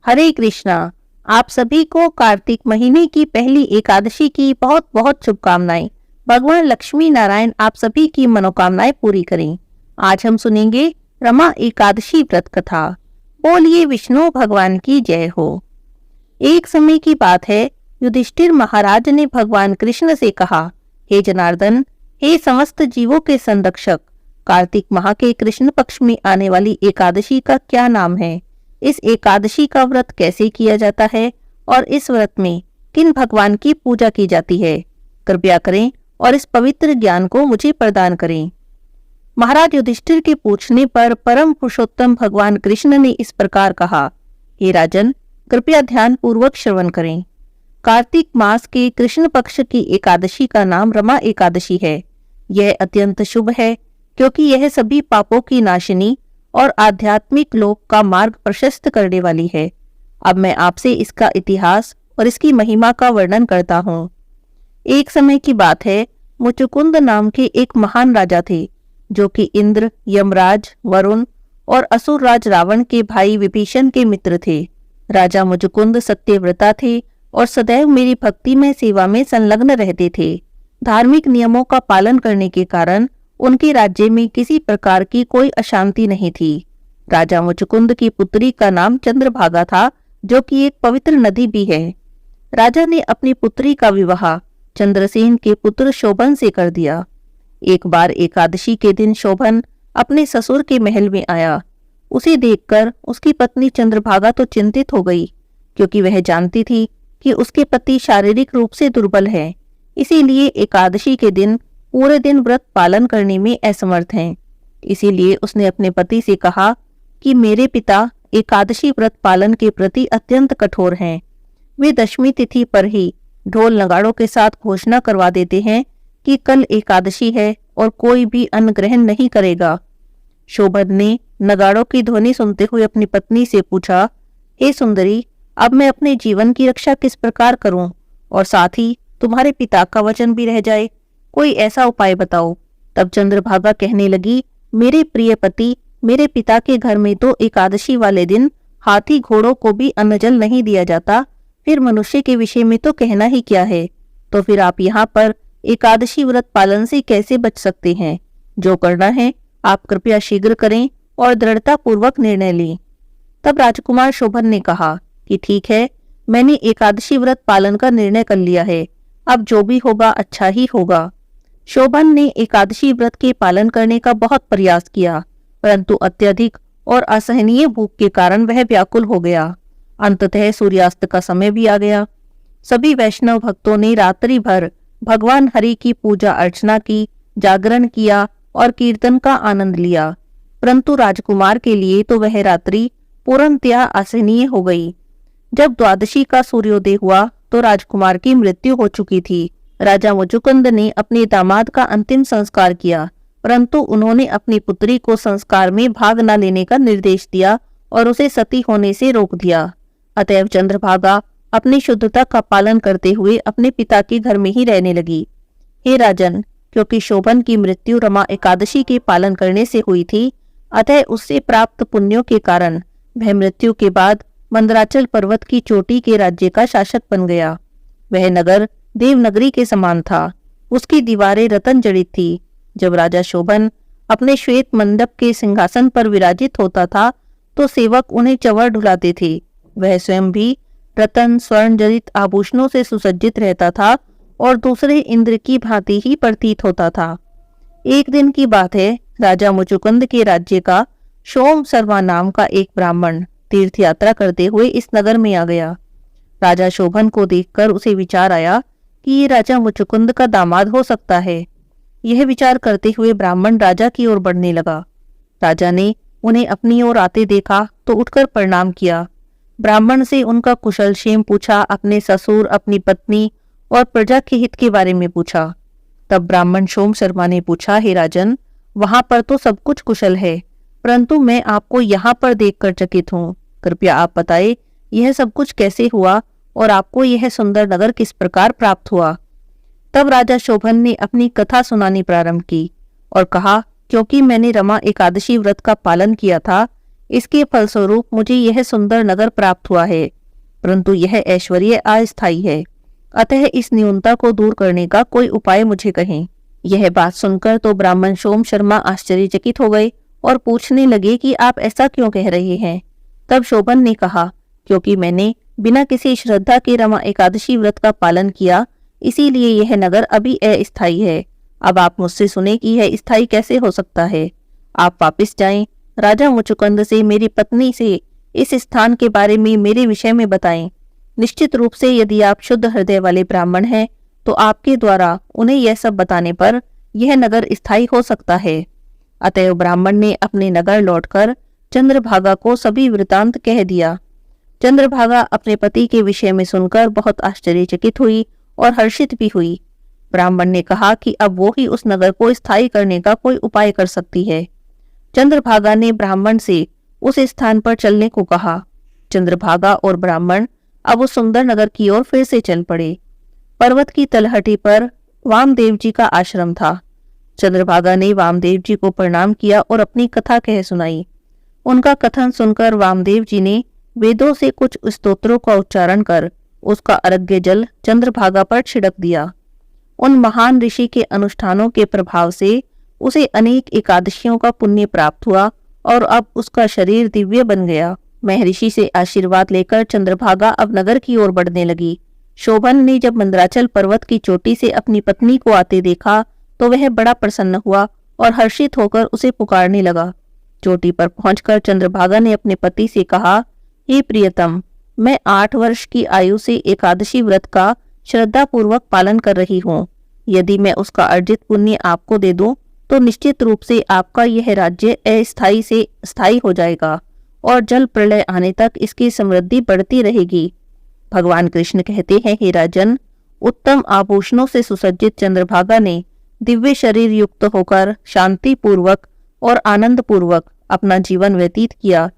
हरे कृष्णा। आप सभी को कार्तिक महीने की पहली एकादशी की बहुत बहुत शुभकामनाएं। भगवान लक्ष्मी नारायण आप सभी की मनोकामनाएं पूरी करें। आज हम सुनेंगे रमा एकादशी व्रत कथा। बोलिए विष्णु भगवान की जय हो। एक समय की बात है, युधिष्ठिर महाराज ने भगवान कृष्ण से कहा, हे जनार्दन, हे समस्त जीवों के संरक्षक, कार्तिक माह के कृष्ण पक्ष में आने वाली एकादशी का क्या नाम है? इस एकादशी का व्रत कैसे किया जाता है और इस व्रत में किन भगवान की पूजा की जाती है? कृपया करें और इस पवित्र ज्ञान को मुझे प्रदान करें। महाराज युधिष्ठिर के पूछने पर परम पुरुषोत्तम भगवान कृष्ण ने इस प्रकार कहा, हे राजन, कृपया ध्यान पूर्वक श्रवण करें। कार्तिक मास के कृष्ण पक्ष की एकादशी का नाम रमा एकादशी है। यह अत्यंत शुभ है क्योंकि यह सभी पापों की नाशिनी और आध्यात्मिक लोक का मार्ग प्रशस्त करने वाली है। अब मैं आपसे इसका इतिहास और इसकी महिमा का वर्णन करता हूँ। एक समय की बात है, मुचुकुंद नाम के एक महान राजा थे, जो कि इंद्र, यमराज, वरुण और असुर राज रावण के भाई विभीषण के मित्र थे। राजा मुचुकुंद सत्यव्रता थे और सदैव मेरी भक्ति में सेवा में संलग्न रहते थे। धार्मिक नियमों का पालन करने के कारण उनके राज्य में किसी प्रकार की कोई अशांति नहीं थी। राजा मुचुकुंद की पुत्री का नाम चंद्रभागा था, जो कि एक पवित्र नदी भी है। राजा ने अपनी पुत्री का विवाह चंद्रसेन के पुत्र शोभन से कर दिया। एक बार एकादशी के दिन शोभन अपने ससुर के महल में आया। उसे देखकर उसकी पत्नी चंद्रभागा तो चिंतित हो गई, क्योंकि वह जानती थी कि उसके पति शारीरिक रूप से दुर्बल है, इसीलिए एकादशी के दिन पूरे दिन व्रत पालन करने में असमर्थ हैं। इसीलिए उसने अपने पति से कहा कि मेरे पिता एकादशी व्रत पालन के प्रति अत्यंत कठोर हैं। वे दशमी तिथि पर ही ढोल नगाड़ों के साथ घोषणा करवा देते हैं कि कल एकादशी है और कोई भी अन्न ग्रहण नहीं करेगा। शोभन ने नगाड़ों की ध्वनि सुनते हुए अपनी पत्नी से पूछा, हे सुंदरी, अब मैं अपने जीवन की रक्षा किस प्रकार करूं और साथ ही तुम्हारे पिता का वचन भी रह जाए? कोई ऐसा उपाय बताओ। तब चंद्रभागा कहने लगी, मेरे प्रिय पति, मेरे पिता के घर में तो एकादशी वाले दिन हाथी घोड़ों को भी अन्नजल नहीं दिया जाता, फिर मनुष्य के विषय में तो कहना ही क्या है। तो फिर आप यहाँ पर एकादशी व्रत पालन से कैसे बच सकते हैं? जो करना है आप कृपया शीघ्र करें और दृढ़ता पूर्वक निर्णय लें। तब राजकुमार शोभन ने कहा कि ठीक है, मैंने एकादशी व्रत पालन का निर्णय कर लिया है, अब जो भी होगा अच्छा ही होगा। शोभन ने एकादशी व्रत के पालन करने का बहुत प्रयास किया, परंतु अत्यधिक और असहनीय भूख के कारण वह व्याकुल हो गया। अंततः सूर्यास्त का समय भी आ गया। सभी वैष्णव भक्तों ने रात्रि भर भगवान हरि की पूजा अर्चना की, जागरण किया और कीर्तन का आनंद लिया, परंतु राजकुमार के लिए तो वह रात्रि पूर्णतया असहनीय हो गई। जब द्वादशी का सूर्योदय हुआ तो राजकुमार की मृत्यु हो चुकी थी। राजा मुचुकुंद ने अपने दामाद का अंतिम संस्कार किया, परंतु उन्होंने अपनी पुत्री को संस्कार में भाग न लेने का निर्देश दिया और उसे सती होने से रोक दिया। अतएव चंद्रभागा अपनी शुद्धता का पालन करते हुए अपने पिता के घर में ही रहने लगी। हे राजन, क्योंकि शोभन की मृत्यु रमा एकादशी के पालन करने से हुई थी, अतः उससे प्राप्त पुण्यों के कारण वह मृत्यु के बाद मंदराचल पर्वत की चोटी के राज्य का शासक बन गया। वह नगर देवनगरी के समान था। उसकी दीवारें रतन जड़ित थी। जब राजा शोभन अपने श्वेत मंडप के सिंहासन पर विराजित होता था तो सेवक उन्हें चंवर ढुलाते थे। वह स्वयं भी रतन स्वर्ण जड़ित आभूषणों से सुसज्जित रहता था और दूसरे इंद्र की भांति ही प्रतीत होता था। एक दिन की बात है, राजा मुचुकुंद के राज्य का सोम सर्मा नाम का एक ब्राह्मण तीर्थ यात्रा करते हुए इस नगर में आ गया। राजा शोभन को देखकर उसे विचार आया कि ये राजा मुचुकुंद का दामाद हो सकता है। यह विचार करते हुए ब्राह्मण राजा की ओर बढ़ने लगा। राजा ने उन्हें अपनी ओर आते देखा तो उठकर प्रणाम किया। ब्राह्मण से उनका कुशल क्षेम पूछा, अपने ससुर, अपनी पत्नी और प्रजा के हित के बारे में पूछा। तब ब्राह्मण सोम शर्मा ने पूछा, हे राजन, वहां पर तो सब कुछ कुशल है, परंतु मैं आपको यहाँ पर देखकर चकित हूँ। कृपया आप बताइए यह सब कुछ कैसे हुआ और आपको यह सुंदर नगर किस प्रकार प्राप्त हुआ? तब राजा शोभन ने अपनी कथा सुनानी प्रारंभ की और कहा, क्योंकि मैंने रमा एकादशी व्रत का पालन किया था, इसके फलस्वरूप मुझे यह सुंदर नगर प्राप्त हुआ है, परंतु यह ऐश्वर्य अस्थायी है, अतः इस न्यूनता को दूर करने का कोई उपाय मुझे कहें। यह बात सुनकर तो ब्राह्मण सोम शर्मा आश्चर्यचकित हो गए और पूछने लगे कि आप ऐसा क्यों कह रहे हैं। तब शोभन ने कहा, क्योंकि मैंने बिना किसी श्रद्धा के रमा एकादशी व्रत का पालन किया, इसीलिए यह नगर अभी अस्थायी है। अब आप मुझसे सुने कि यह स्थायी कैसे हो सकता है। आप वापिस जाएं, राजा मुचुकुंद से, मेरी पत्नी से इस स्थान के बारे में मेरे विषय में बताएं। निश्चित रूप से यदि आप शुद्ध हृदय वाले ब्राह्मण हैं तो आपके द्वारा उन्हें यह सब बताने पर यह नगर स्थायी हो सकता है। अतएव ब्राह्मण ने अपने नगर लौटकर चंद्रभागा को सभी वृतांत कह दिया। चंद्रभागा अपने पति के विषय में सुनकर बहुत आश्चर्यचकित हुई और हर्षित भी हुई। ब्राह्मण ने कहा कि अब वो ही उस नगर को स्थायी करने का कोई उपाय कर सकती है। चंद्रभागा ने ब्राह्मण से उस स्थान पर चलने को कहा। चंद्रभागा और ब्राह्मण अब उस सुंदर नगर की ओर फिर से चल पड़े। पर्वत की तलहटी पर वामदेव जी का आश्रम था। चंद्रभागा ने वामदेव जी को प्रणाम किया और अपनी कथा कह सुनाई। उनका कथन सुनकर वामदेव जी ने वेदों से कुछ स्तोत्रों का उच्चारण कर उसका अर्घ्य जल चंद्रभागा पर छिड़क दिया। उन महान ऋषि के अनुष्ठानों के प्रभाव से उसे अनेक एकादशियों का पुण्य प्राप्त हुआ और अब उसका शरीर दिव्य बन गया। महर्षि से आशीर्वाद लेकर चंद्रभागा अब नगर की ओर बढ़ने लगी। शोभन ने जब मंदराचल पर्वत की चोटी से अपनी पत्नी को आते देखा तो वह बड़ा प्रसन्न हुआ और हर्षित होकर उसे पुकारने लगा। चोटी पर पहुंचकर चंद्रभागा ने अपने पति से कहा, हे प्रियतम, मैं 8 वर्ष की आयु से एकादशी व्रत का श्रद्धा पूर्वक पालन कर रही हूँ। यदि मैं उसका अर्जित पुण्य आपको दे दूं तो निश्चित रूप से आपका यह राज्य अस्थायी से स्थायी हो जाएगा और जल प्रलय आने तक इसकी समृद्धि बढ़ती रहेगी। भगवान कृष्ण कहते हैं, हे राजन, उत्तम आभूषणों से सुसज्जित चंद्रभागा ने दिव्य शरीर युक्त होकर शांति पूर्वक और आनंद पूर्वक अपना जीवन व्यतीत किया।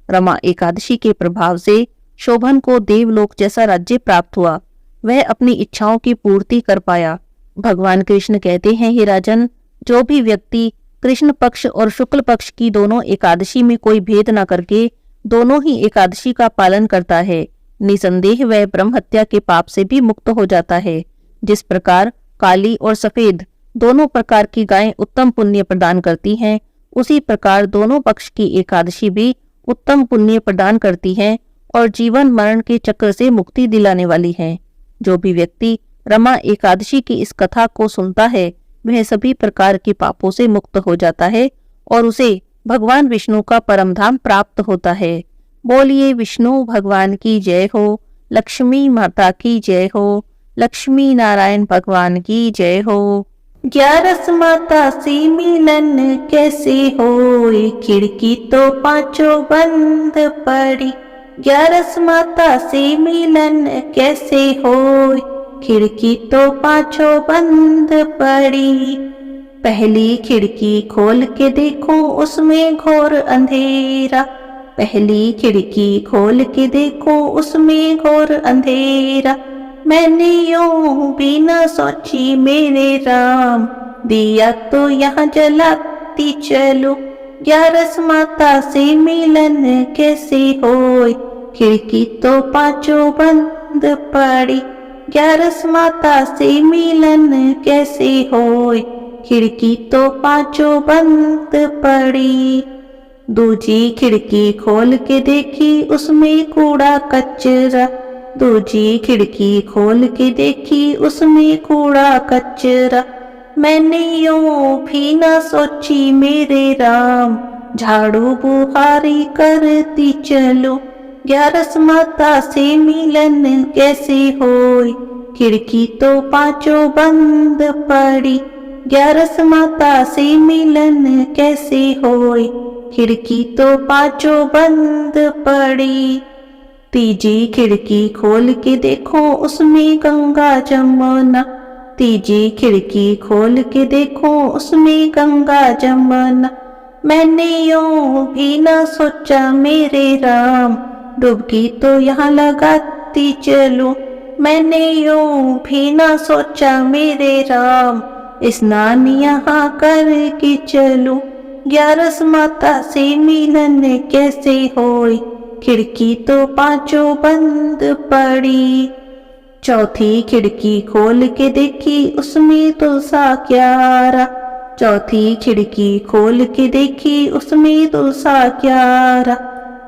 रमा एकादशी के प्रभाव से शोभन को देवलोक जैसा राज्य प्राप्त हुआ। वह अपनी इच्छाओं की पूर्ति कर पाया। भगवान कृष्ण कहते हैं, हे राजन, जो भी व्यक्ति कृष्ण पक्ष और शुक्ल पक्ष की दोनों एकादशी में कोई भेद न करके दोनों ही एकादशी का पालन करता है, निसंदेह वह ब्रह्म हत्या के पाप से भी मुक्त हो जाता है। जिस प्रकार काली और सफेद दोनों प्रकार की गायें उत्तम पुण्य प्रदान करती हैं, उसी प्रकार दोनों पक्ष की एकादशी भी उत्तम पुण्य प्रदान करती हैं और जीवन मरण के चक्र से मुक्ति दिलाने वाली हैं। जो भी व्यक्ति रमा एकादशी की इस कथा को सुनता है वह सभी प्रकार के पापों से मुक्त हो जाता है और उसे भगवान विष्णु का परम धाम प्राप्त होता है। बोलिए विष्णु भगवान की जय हो, लक्ष्मी माता की जय हो, लक्ष्मी नारायण भगवान की जय हो। 11 माता से मिलन कैसे होए, खिड़की तो पांचों बंद पड़ी। 11 माता से मिलन कैसे होए, खिड़की तो पांचों बंद पड़ी। पहली खिड़की खोल के देखो उसमें घोर अंधेरा, पहली खिड़की खोल के देखो उसमें घोर अंधेरा। मैंने यूं भी न सोची मेरे राम, दिया तो यहाँ जलाती चलो। 11 माता से मिलन कैसे होए, खिड़की तो पांचों बंद पड़ी। 11 माता से मिलन कैसे होए, खिड़की तो पांचों बंद पड़ी। दूजी खिड़की खोल के देखी उसमें कूड़ा कचरा, दूजी खिड़की खोल के देखी उसमें कूड़ा कचरा। मैंने यूं भी न सोची मेरे राम, झाड़ू बुहारी करती चलो। 11 माता से मिलन कैसे होए, खिड़की तो पांचों बंद पड़ी। 11 माता से मिलन कैसे होए, खिड़की तो पांचों बंद पड़ी। तीजी खिड़की खोल के देखो उसमें गंगा जमुना, तीजी खिड़की खोल के देखो उसमें गंगा जमुना। मैंने यूं भी न सोचा मेरे राम, डुबकी तो यहाँ लगाती चलूं। मैंने यूं भी न सोचा मेरे राम, स्नान यहाँ करके चलूं। ग्यारस माता से मिलन कैसे होए, खिड़की तो पांचों बंद पड़ी। चौथी खिड़की खोल के देखी, उसमें तुलसा क्यारा। चौथी खिड़की खोल के देखी, उसमें तुलसा क्यारा।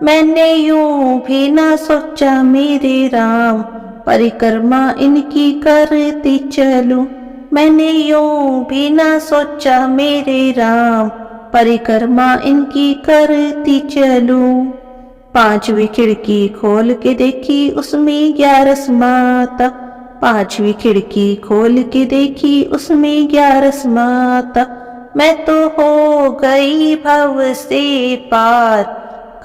मैंने यूं भी ना सोचा मेरे राम, परिक्रमा इनकी करती चलूं। मैंने यूं भी ना सोचा मेरे राम, परिक्रमा इनकी करती चलूं। पांचवी खिड़की खोल के देखी, उसमें ग्यारस माता। पांचवी खिड़की खोल के देखी, उसमें ग्यारस माता। मैं तो हो गई भव से पार,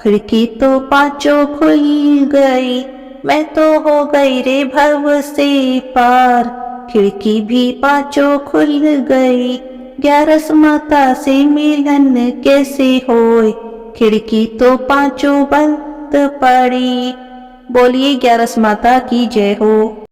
खिड़की तो पांचों खुल गई। मैं तो हो गई रे भव से पार, खिड़की भी पांचों खुल गई। ग्यारस माता से मिलन कैसे होए, खिड़की तो पांचों बंद पड़ी। बोलिए ग्यारस माता की जय हो।